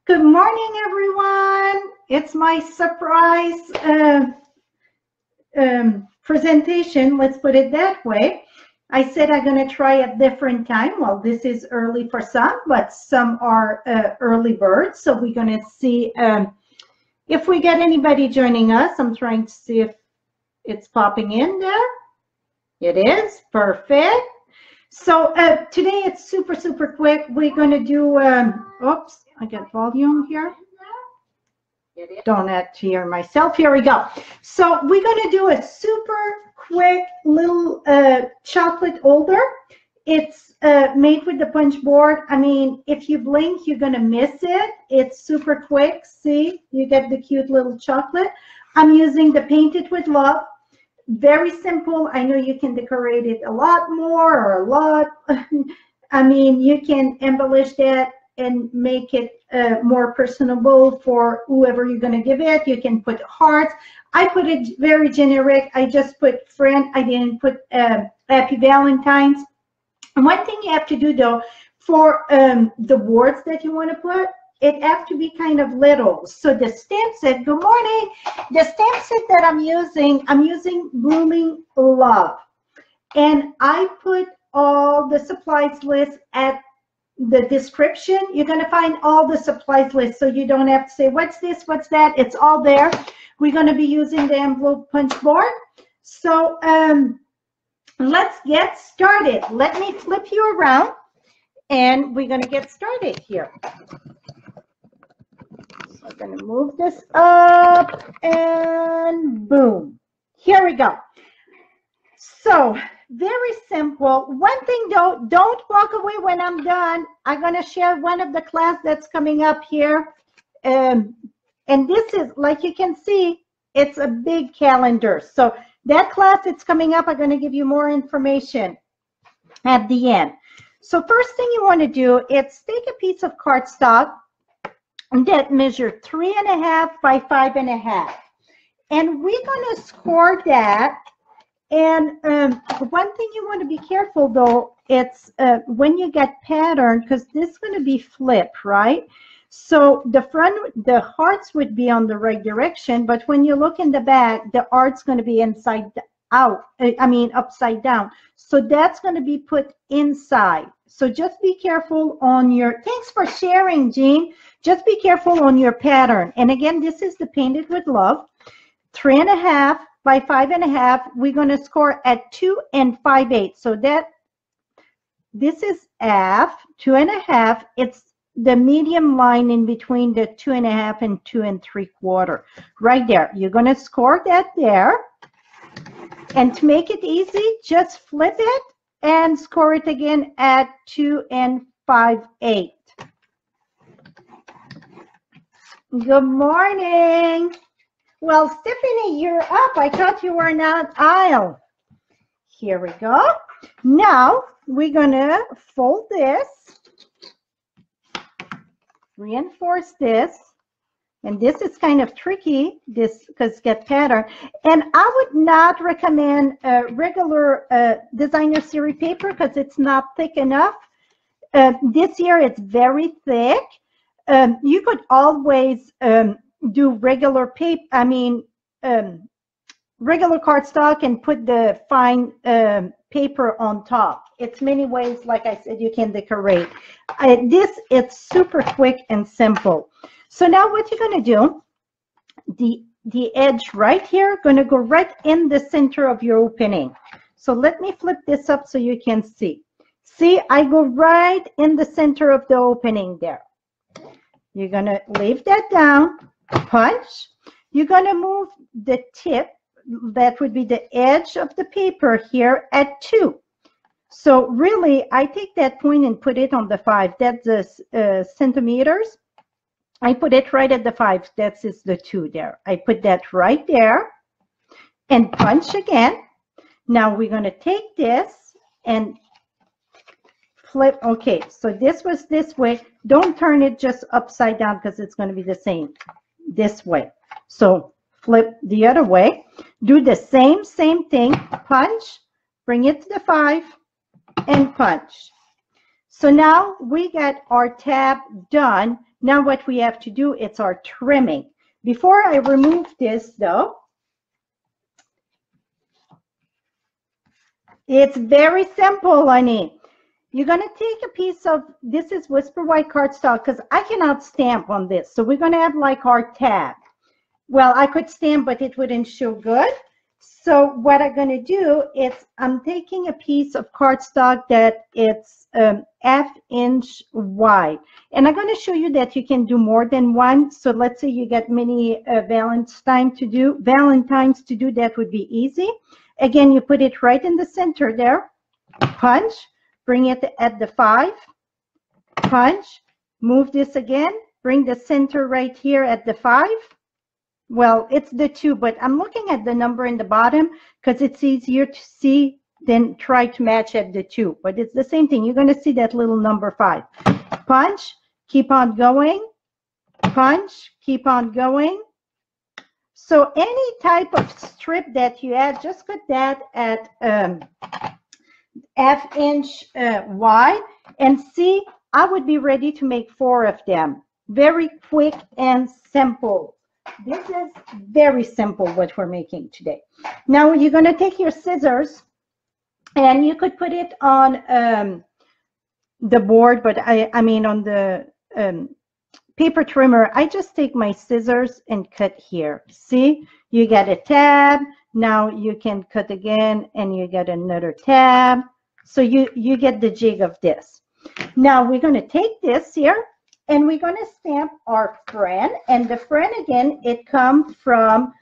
Good morning, everyone. It's my surprise presentation, let's put it that way. I said I'm going to try a different time. Well, this is early for some, but some are early birds. So we're going to see if we get anybody joining us. I'm trying to see if it's popping in there. It is. Perfect. So today it's super quick. We're going to do, oops, I got volume here. Don't have to hear myself. Here we go. So we're going to do a super quick little chocolate holder. It's made with the punch board. I mean, if you blink, you're going to miss it. It's super quick. See, you get the cute little chocolate. I'm using the Painted with Love. Very simple. I know you can decorate it a lot more or a lot. I mean, you can embellish that and make it more personable for whoever you're going to give it. You can put hearts. I put it very generic. I just put friend. I didn't put Happy Valentine's. And one thing you have to do, though, for the words that you want to put, it have to be kind of little. So the stamp set, good morning. The stamp set that I'm using Blooming Love. And I put all the supplies list at the description. You're going to find all the supplies list, so you don't have to say, what's this, what's that? It's all there. We're going to be using the envelope punch board. So let's get started. Let me flip you around, and we're going to get started here. So I'm going to move this up, and boom. Here we go. So very simple. One thing though, don't walk away when I'm done. I'm going to share one of the class that's coming up here. And this is, like you can see, it's a big calendar. So that class that's coming up, I'm going to give you more information at the end. So first thing you want to do is take a piece of cardstock that measure 3.5 by 5.5. And we're going to score that. And one thing you want to be careful, though, it's when you get pattern, because this is going to be flipped, right? So the hearts would be on the right direction, but when you look in the back, the art's going to be inside out. I mean, upside down. So that's going to be put inside. So just be careful on your, thanks for sharing, Jean. Just be careful on your pattern. And again, this is the Painted with Love, 3.5 by 5.5. We're going to score at 2 5/8. So that this is half, 2.5. It's the medium line in between the 2.5 and 2 3/4. Right there. You're going to score that there. And to make it easy, just flip it and score it again at 2 5/8. Good morning. Well, Stephanie, you're up. I thought you were not aisle. Here we go. Now we're going to fold this, reinforce this, and this is kind of tricky, this because get pattern. And I would not recommend a regular designer series paper because it's not thick enough. This year it's very thick. You could always do regular paper, I mean, regular cardstock and put the fine paper on top. It's many ways, like I said, you can decorate. It's super quick and simple. So now what you're going to do, the edge right here, going to go right in the center of your opening. So let me flip this up so you can see. See, I go right in the center of the opening there. You're going to leave that down, punch. You're going to move the tip, that would be the edge of the paper here at 2. So really, I take that point and put it on the 5. That's the centimeters. I put it right at the 5. That's the 2 there. I put that right there and punch again. Now we're going to take this and flip. Okay, so this was this way. Don't turn it just upside down because it's going to be the same this way. So flip the other way. Do the same thing. Punch, bring it to the 5, and punch. So now we got our tab done. Now what we have to do, it's our trimming. Before I remove this though, it's very simple, honey. You're going to take a piece of, this is Whisper White cardstock because I cannot stamp on this. So we're going to have like our tab. Well, I could stamp, but it wouldn't show good. So what I'm going to do is I'm taking a piece of cardstock that it's ½ wide. And I'm going to show you that you can do more than one. So let's say you get many Valentines to do, that would be easy. Again, you put it right in the center there, punch, bring it at the 5, punch, move this again, bring the center right here at the 5. Well, it's the 2, but I'm looking at the number in the bottom because it's easier to see than try to match at the 2. But it's the same thing. You're going to see that little number 5. Punch, keep on going, punch, keep on going. So any type of strip that you add, just put that at ½ wide, and see, I would be ready to make 4 of them. Very quick and simple. This is very simple what we're making today. Now you're going to take your scissors, and you could put it on the board, but I mean on the paper trimmer. I just take my scissors and cut here. See, you get a tab. Now you can cut again and you get another tab. So you get the jig of this. Now we're going to take this here and we're going to stamp our friend. And the friend, again, it comes from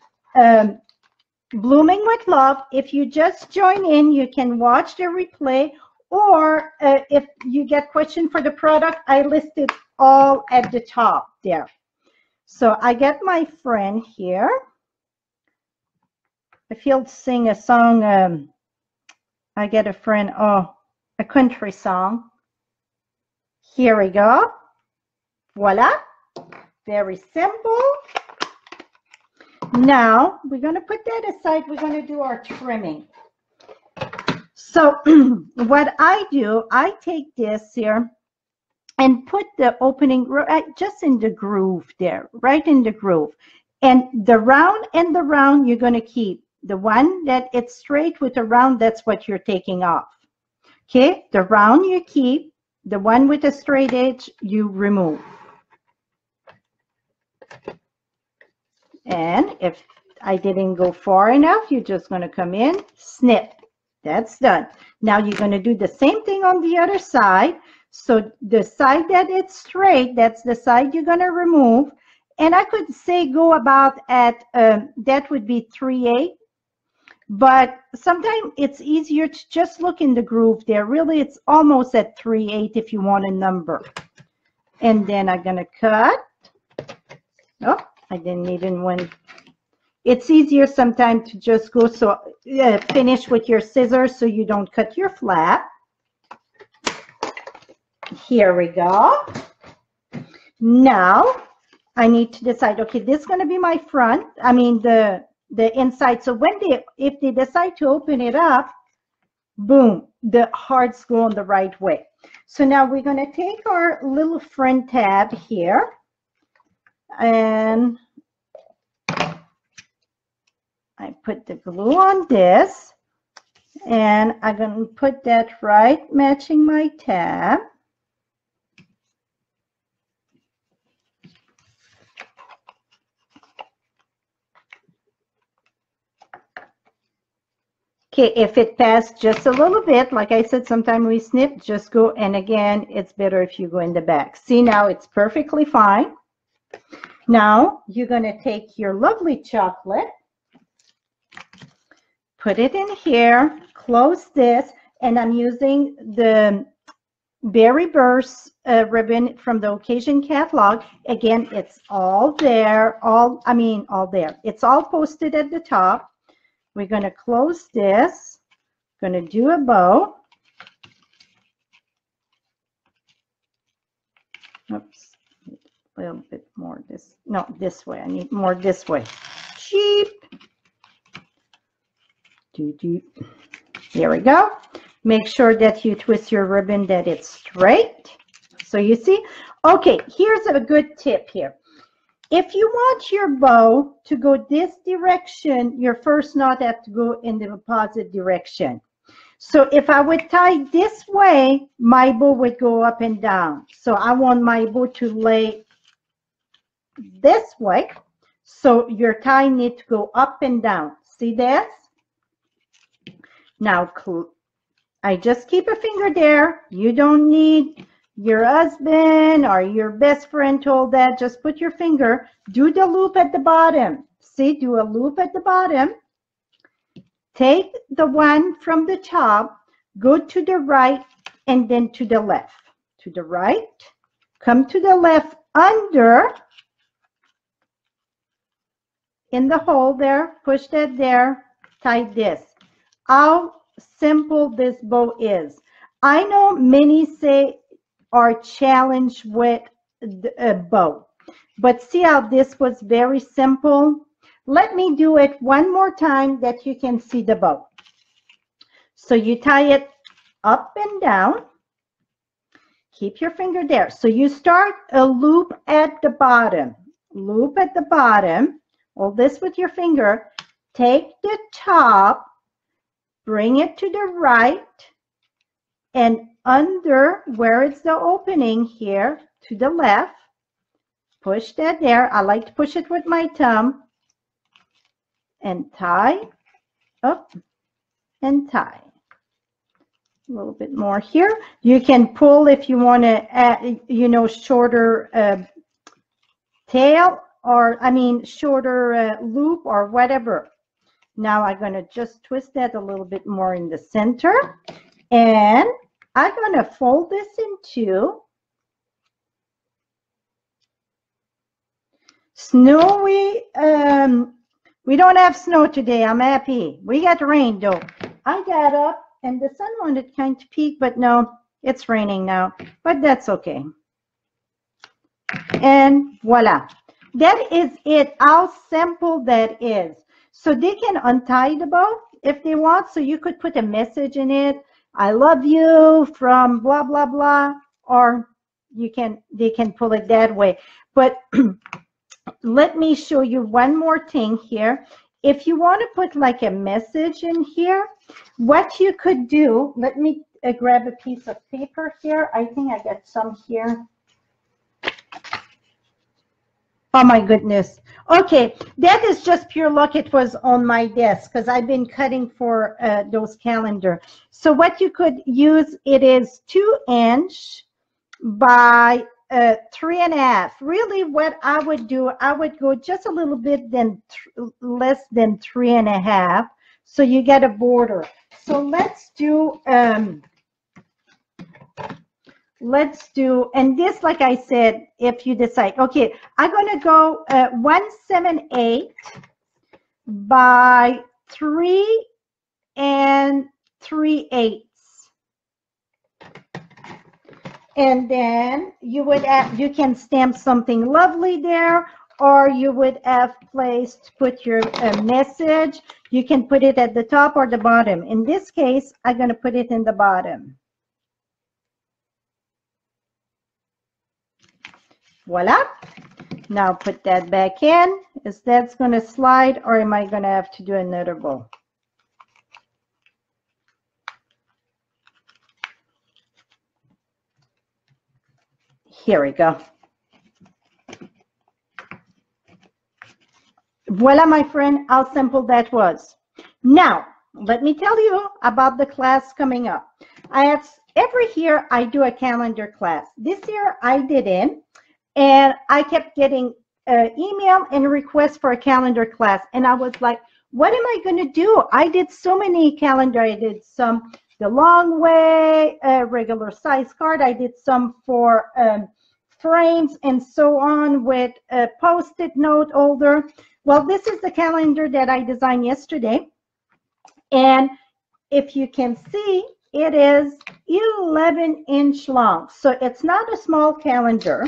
Blooming with Love. If you just join in, you can watch the replay, or if you get question for the product, I listed all at the top there. So I get my friend here. I feel to sing a song. I get a friend. Oh, a country song. Here we go. Voila. Very simple. Now we're going to put that aside. We're going to do our trimming. So what I do, I take this here and put the opening just in the groove there, right in the groove. And the round and the round you're going to keep. The one that it's straight with a round, that's what you're taking off. Okay, the round you keep, the one with a straight edge you remove. And if I didn't go far enough, you're just going to come in, snip. That's done. Now you're going to do the same thing on the other side. So the side that it's straight, that's the side you're going to remove. And I could say go about at, that would be 3/8. But sometimes it's easier to just look in the groove there. Really, it's almost at 3/8 if you want a number. And then I'm going to cut. Oh, I didn't even one. It's easier sometimes to just go so finish with your scissors so you don't cut your flap. Here we go. Now I need to decide, okay, this is going to be my front. I mean the inside. So when if they decide to open it up, boom, the hearts go on the right way. So now we're going to take our little front tab here, and I put the glue on this, and I'm going to put that right matching my tab. Okay, if it passed just a little bit, like I said, sometimes we snip, just go, and again, it's better if you go in the back. See, now it's perfectly fine. Now, you're going to take your lovely chocolate, put it in here, close this, and I'm using the Berry Burst ribbon from the Occasion catalog. Again, it's all there, all there. It's all posted at the top. We're going to close this, going to do a bow. Oops, a little bit more this, no, this way. I need more this way. Cheap. Here we go. Make sure that you twist your ribbon that it's straight. So you see, Okay, here's a good tip here. If you want your bow to go this direction, your first knot has to go in the opposite direction. So if I would tie this way, my bow would go up and down. So I want my bow to lay this way. So your tie needs to go up and down. See this? Now, I just keep a finger there. You don't need your husband or your best friend told that. Just put your finger. Do the loop at the bottom. See, do a loop at the bottom. Take the one from the top, go to the right, and then to the left. To the right, come to the left under, in the hole there, push that there, tie this. How simple this bow is. I know many say are challenged with a bow, but see how this was very simple? Let me do it one more time that you can see the bow. So you tie it up and down. Keep your finger there. So you start a loop at the bottom. Loop at the bottom. Hold this with your finger. Take the top, bring it to the right, and under where it's the opening here to the left, push that there. I like to push it with my thumb. And tie up and tie. A little bit more here. You can pull if you want to add, you know, shorter tail, or I mean shorter loop or whatever. Now I'm going to just twist that a little bit more in the center, and I'm going to fold this into snowy. We don't have snow today. I'm happy. We got rain though. I got up and the sun wanted kind to peek, but no, it's raining now. But that's okay. And voila. That is it. How simple that is. So they can untie the bow if they want. So you could put a message in it. I love you from blah, blah, blah. Or they can pull it that way. But let me show you one more thing here. If you want to put like a message in here, what you could do, let me grab a piece of paper here. I think I got some here. Oh my goodness. Okay, that is just pure luck. It was on my desk because I've been cutting for those calendar. So what you could use, it is 2 inch by 3.5. Really what I would do, I would go just a little bit less than 3.5. So you get a border. So let's do, and this, like I said, if you decide, okay, I'm going to go 1/7/8 by 3 3/8. And then you can stamp something lovely there, or you would have place to put your message. You can put it at the top or the bottom. In this case, I'm going to put it in the bottom. Voila. Now put that back in. Is that going to slide, or am I going to have to do another bow? Here we go. Voila, my friend, how simple that was. Now, let me tell you about the class coming up. Every year I do a calendar class. This year I didn't, and I kept getting email and requests for a calendar class. And I was like, what am I going to do? I did so many calendar. I did some the long way, regular size card. I did some for frames and so on with a post-it note holder. Well, this is the calendar that I designed yesterday. And if you can see, it is 11-inch long. So it's not a small calendar.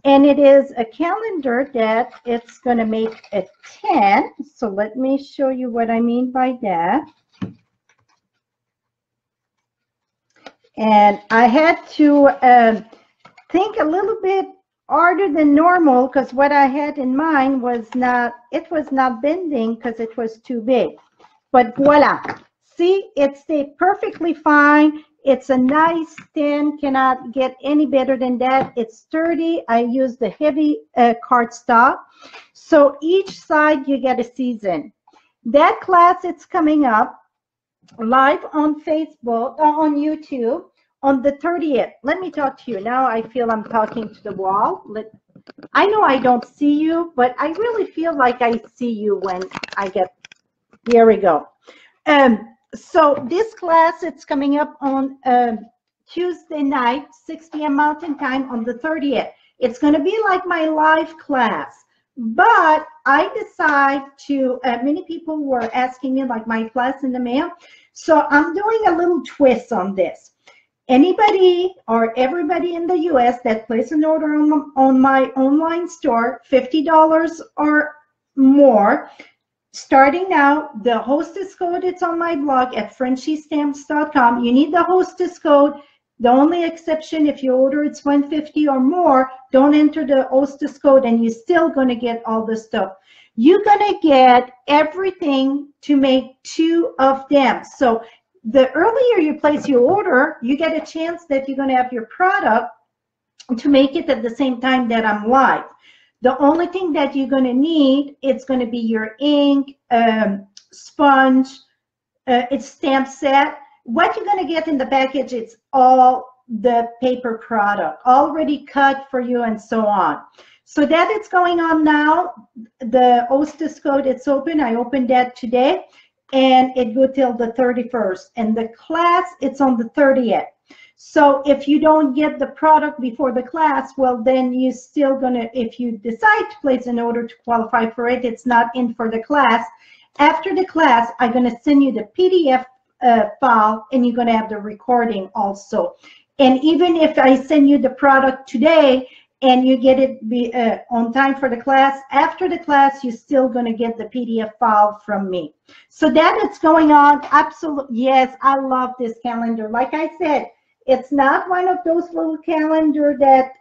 And it is a calendar that it's going to make a 10. So let me show you what I mean by that. And I had to think a little bit harder than normal because what I had in mind was not, it was not bending because it was too big. But voila, see, it stayed perfectly fine. It's a nice tin, cannot get any better than that. It's sturdy. I use the heavy cardstock. So each side you get a season. That class, it's coming up live on Facebook, on YouTube on the 30th. Let me talk to you. Now I feel I'm talking to the wall. I know I don't see you, but I really feel like I see you when I get, here we go. So this class, it's coming up on Tuesday night, 6 p.m. Mountain Time on the 30th. It's going to be like my live class, but I decide to, many people were asking me like my class in the mail. So I'm doing a little twist on this. Anybody or everybody in the US that places an order on my online store, $50 or more, starting now, the hostess code, it's on my blog at frenchiestamps.com. You need the hostess code. The only exception, if you order it's $150 or more, don't enter the hostess code and you're still going to get all the stuff. You're going to get everything to make 2 of them. So the earlier you place your order, you get a chance that you're going to have your product to make it at the same time that I'm live. The only thing that you're going to need, it's going to be your ink, sponge, it's stamp set. What you're going to get in the package, it's all the paper product already cut for you and so on. So that it's going on now. The hostess code, it's open. I opened that today and it go till the 31st. And the class, it's on the 30th. So if you don't get the product before the class, well, then you're still gonna, if you decide to place an order to qualify for it, it's not in for the class. After the class, I'm gonna send you the PDF file and you're gonna have the recording also. And even if I send you the product today and you get it on time for the class, after the class, you're still gonna get the PDF file from me. So that it's going on, absolutely, yes, I love this calendar. Like I said, it's not one of those little calendar that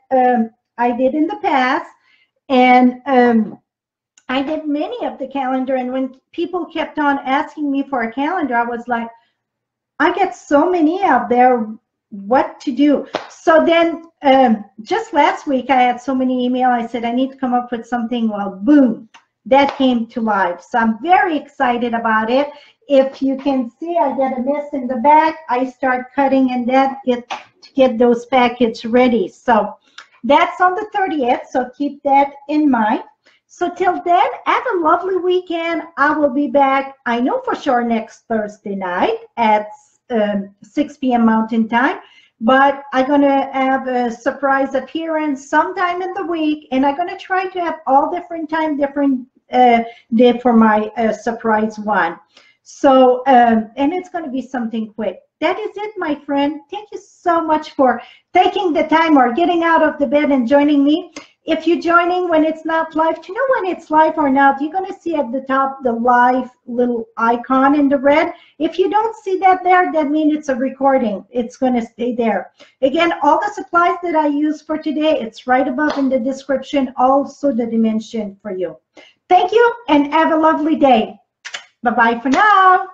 I did in the past. And I did many of the calendar. And when people kept on asking me for a calendar, I was like, I get so many out there, what to do? So then just last week, I had so many emails. I said, I need to come up with something. Well, boom, that came to life. So I'm very excited about it. If you can see, I get a mess in the back. I start cutting and that to get those packages ready. So that's on the 30th. So keep that in mind. So till then, have a lovely weekend. I will be back, I know for sure, next Thursday night at 6 p.m. Mountain Time. But I'm going to have a surprise appearance sometime in the week. And I'm going to try to have all different time, different day for my surprise one. So, and it's going to be something quick. That is it, my friend. Thank you so much for taking the time or getting out of the bed and joining me. If you're joining when it's not live, to know when it's live or not, you're going to see at the top the live little icon in the red. If you don't see that there, that means it's a recording. It's going to stay there. Again, all the supplies that I use for today, it's right above in the description, also the dimension for you. Thank you and have a lovely day. Bye-bye for now.